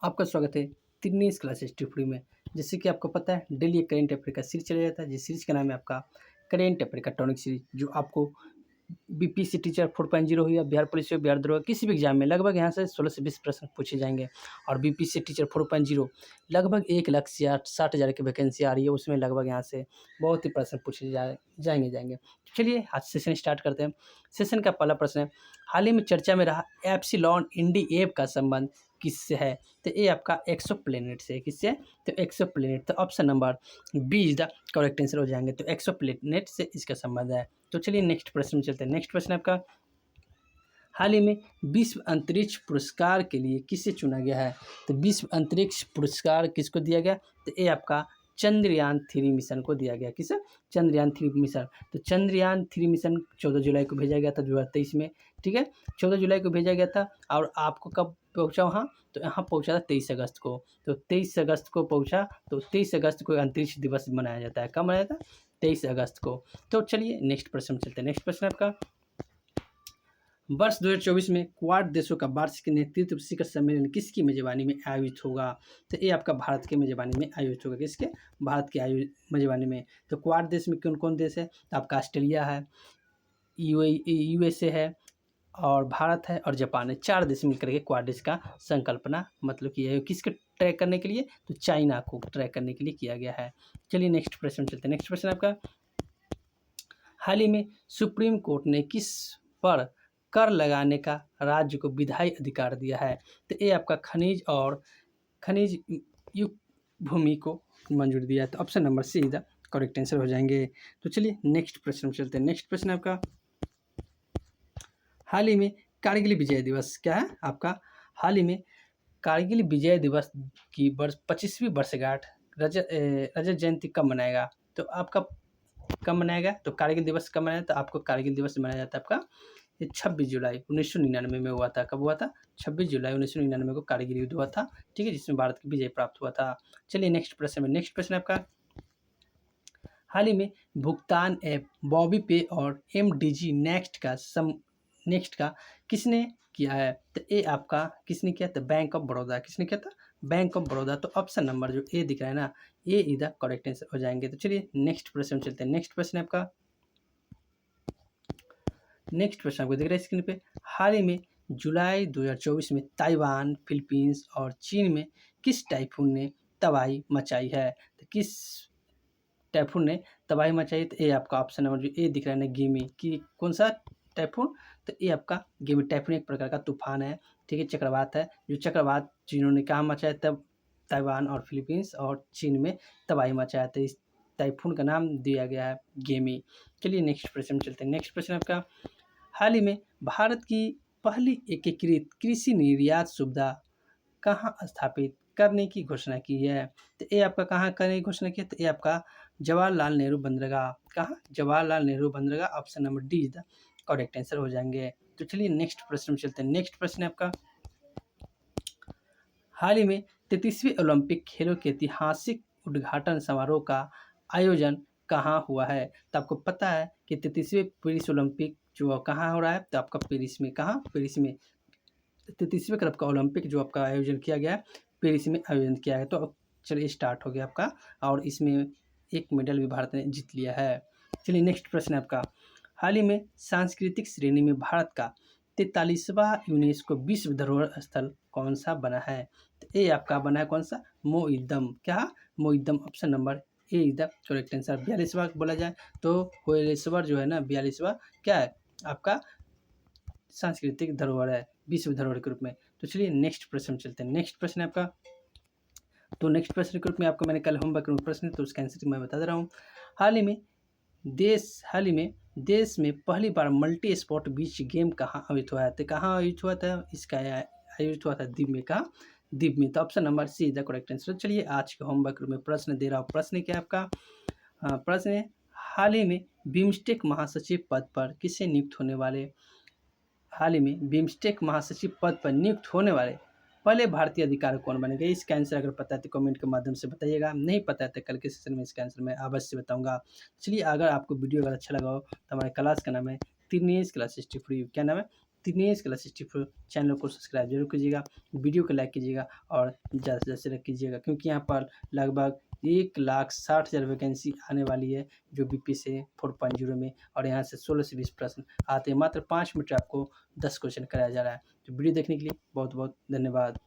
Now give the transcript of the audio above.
आपका स्वागत है तिन्नीस क्लास हिस्ट्री फ्री में। जैसे कि आपको पता है डेली एक करेंट अफेयर का सीरीज चला जाता है, जिस सीरीज का नाम है आपका करेंट अफेयर का टॉनिक सीरीज, जो आपको बीपीसी टीचर 4.0 हो या बिहार पुलिस हो, बिहार दरोगा, किसी भी एग्जाम में लगभग यहाँ से 16 से 20 प्रश्न पूछे जाएंगे। और बीपीसी टीचर 4.0 लगभग 1,60,000 की वैकेंसी आ रही है, उसमें लगभग यहाँ से बहुत ही प्रश्न पूछे जाएंगे। चलिए आज सेशन स्टार्ट करते हैं। सेशन का पहला प्रश्न है, हाल ही में चर्चा में रहा एप्सिलॉन इंडी ऐप का संबंध किससे है? तो ये आपका एक्सोप्लैनेट से है। किससे? तो एक्सोप्लैनेट। तो option number B is the correct answer हो जाएंगे। तो एक्सोप्लैनेट से इसका संबंध है। तो चलिए नेक्स्ट प्रश्न में चलते हैं। नेक्स्ट प्रश्न आपका, हाल ही में विश्व अंतरिक्ष पुरस्कार के लिए किसे चुना गया है? तो विश्व अंतरिक्ष पुरस्कार किसको दिया गया? तो ये आपका चंद्रयान 3 मिशन को दिया गया। किसे? चंद्रयान 3 मिशन। तो चंद्रयान 3 मिशन 14 जुलाई को भेजा गया था 2023 में। ठीक है, 14 जुलाई को भेजा गया था। और आपको कब पहुंचा वहाँ? तो यहाँ पहुंचा था 23 अगस्त को। तो 23 अगस्त को पहुंचा। तो 23 अगस्त को अंतरिक्ष दिवस मनाया जाता है। कब मनाया जाता है? 23 अगस्त को। तो चलिए नेक्स्ट प्रश्न में चलते हैं। नेक्स्ट प्रश्न आपका, वर्ष 2024 में क्वाड देशों का वार्षिक नेतृत्व शिखर सम्मेलन किसकी मेजबानी में आयोजित होगा? तो ये आपका भारत के मेजबानी में आयोजित होगा। किसके? भारत की मेजबानी में। तो क्वाड देश में कौन कौन देश है? तो आपका ऑस्ट्रेलिया है, यूएसए है, और भारत है, और जापान है। 4 देश मिलकर के क्वाड देश का संकल्पना मतलब कि है किसके ट्रैक करने के लिए? तो चाइना को ट्रैक करने के लिए किया गया है। चलिए नेक्स्ट प्रश्न में चलते हैं। नेक्स्ट प्रश्न आपका, हाल ही में सुप्रीम कोर्ट ने किस पर कर लगाने का राज्य को विधायी अधिकार दिया है? तो ये आपका खनिज युक्त भूमि को मंजूरी दिया है। तो option number see the correct answer हो जाएंगे। तो चलिए नेक्स्ट प्रश्न में चलते हैं। नेक्स्ट प्रश्न आपका, हाल ही में कारगिल विजय दिवस क्या है आपका? हाल ही में कारगिल विजय दिवस की 25वीं वर्षगांठ रजत जयंती कब मनाएगा? तो आपका कब मनाएगा? तो कारगिल दिवस कब मनाया? तो आपको कारगिल दिवस मनाया जाता है आपका ये 26 जुलाई 1999 में हुआ था। कब हुआ था? 26 जुलाई 1999 को कारगिल युद्ध हुआ था। ठीक है, जिसमें भारत की विजय प्राप्त हुआ था। चलिए नेक्स्ट प्रश्न में। नेक्स्ट प्रश्न आपका, हाल ही में भुगतान ऐप बॉबी पे और एमडीजी नेक्स्ट का किसने किया है? तो ये आपका किसने किया? तो बैंक ऑफ बड़ौदा। किसने किया था? Bank of Baroda. तो ऑप्शन नंबर जो ए दिख रहा है ना, ये इधर करेक्ट आंसर हो जाएंगे। तो चलिए नेक्स्ट प्रश्न चलते हैं। नेक्स्ट प्रश्न आपका, नेक्स्ट प्रश्न आपको दिख रहा है स्क्रीन पे, हाल ही में जुलाई 2024 में ताइवान, फिलीपींस और चीन में किस टाइफून ने तबाही मचाई है? तो किस टाइफून ने तबाही मचाई? तो ये आपका ऑप्शन नंबर जो ए दिख रहा है ना, गेमी। कि कौन सा टाइफून? तो ये आपका गेमी टाइफून एक प्रकार का तूफान है। ठीक है, चक्रवात है। जो चक्रवात जिन्होंने कहाँ मचाया? तब ताइवान और फिलीपींस और चीन में तबाही मचाया था। इस टाइफून का नाम दिया गया है गेमी। चलिए नेक्स्ट प्रश्न में चलते हैं। नेक्स्ट प्रश्न आपका, हाल ही में भारत की पहली एकीकृत कृषि निर्यात सुविधा कहाँ स्थापित करने की घोषणा की है? तो ये आपका कहाँ करने की घोषणा की है? तो ये आपका जवाहरलाल नेहरू बंदरगाह। कहाँ? जवाहरलाल नेहरू बंदरगाह। Option number D is the correct answer हो जाएंगे। तो चलिए नेक्स्ट प्रश्न में चलते हैं। नेक्स्ट प्रश्न है आपका, हाल ही में 33वें ओलंपिक खेलों के ऐतिहासिक उद्घाटन समारोह का आयोजन कहाँ हुआ है? तो आपको पता है कि 33वें पेरिस ओलंपिक जो कहाँ हो रहा है? तो आपका पेरिस में। कहाँ? पेरिस में। 33वें क्लब का ओलंपिक जो आपका आयोजन किया गया है, पेरिस में आयोजन किया है। तो अब चलिए स्टार्ट हो गया आपका, और इसमें एक मेडल भी भारत ने जीत लिया है। चलिए नेक्स्ट प्रश्न है आपका, हाल ही में सांस्कृतिक श्रेणी में भारत का 43वां यूनेस्को विश्व धरोहर स्थल कौन सा बना है? तो ये आपका बना है कौन सा? मोइदम। क्या? Moidam. Option number A is the correct answer. 42वां बोला जाए तो होयलेश्वर जो है ना, 42वां क्या है आपका? सांस्कृतिक धरोहर है, विश्व धरोहर के रूप में। तो चलिए नेक्स्ट प्रश्न में चलते हैं। नेक्स्ट प्रश्न है आपका, तो नेक्स्ट प्रश्न के रूप में आपको मैंने कल होमवर्क में प्रश्न, तो उसका आंसर मैं बता दे रहा हूँ। हाल ही में देश में पहली बार मल्टी स्पोर्ट बीच गेम कहाँ आयोजित हुआ है? तो कहाँ आयोजित हुआ था? इसका आयोजित हुआ था दीप में। कहाँ? दीप में। तो option number C is the correct answer. चलिए आज के होमवर्क में प्रश्न दे रहा हूँ। प्रश्न क्या है आपका? प्रश्न है, हाल ही में बिम्स्टेक महासचिव पद पर किसे नियुक्त होने वाले हाल ही में बिम्स्टेक महासचिव पद पर नियुक्त होने वाले पहले भारतीय अधिकारी कौन बनेंगे? इसका आंसर अगर पता है तो कमेंट के माध्यम से बताइएगा, नहीं पता है तो कल के सेशन में इसका आंसर मैं अवश्य बताऊंगा। चलिए अगर आपको वीडियो अगर अच्छा लगा हो तो हमारे क्लास का नाम है तिरनेश क्लास हिस्ट्री फ्री। क्या नाम है? दिनेश क्लास 64 चैनल को सब्सक्राइब जरूर कीजिएगा, वीडियो को लाइक कीजिएगा और ज़्यादा से ज़्यादा शेयर कीजिएगा, क्योंकि यहाँ पर लगभग 1,60,000 वैकेंसी आने वाली है जो बीपीएससी 4.0 में, और यहाँ से 16 से 20 प्रश्न आते हैं। मात्र 5 मिनट में आपको 10 क्वेश्चन कराया जा रहा है। तो वीडियो देखने के लिए बहुत बहुत धन्यवाद।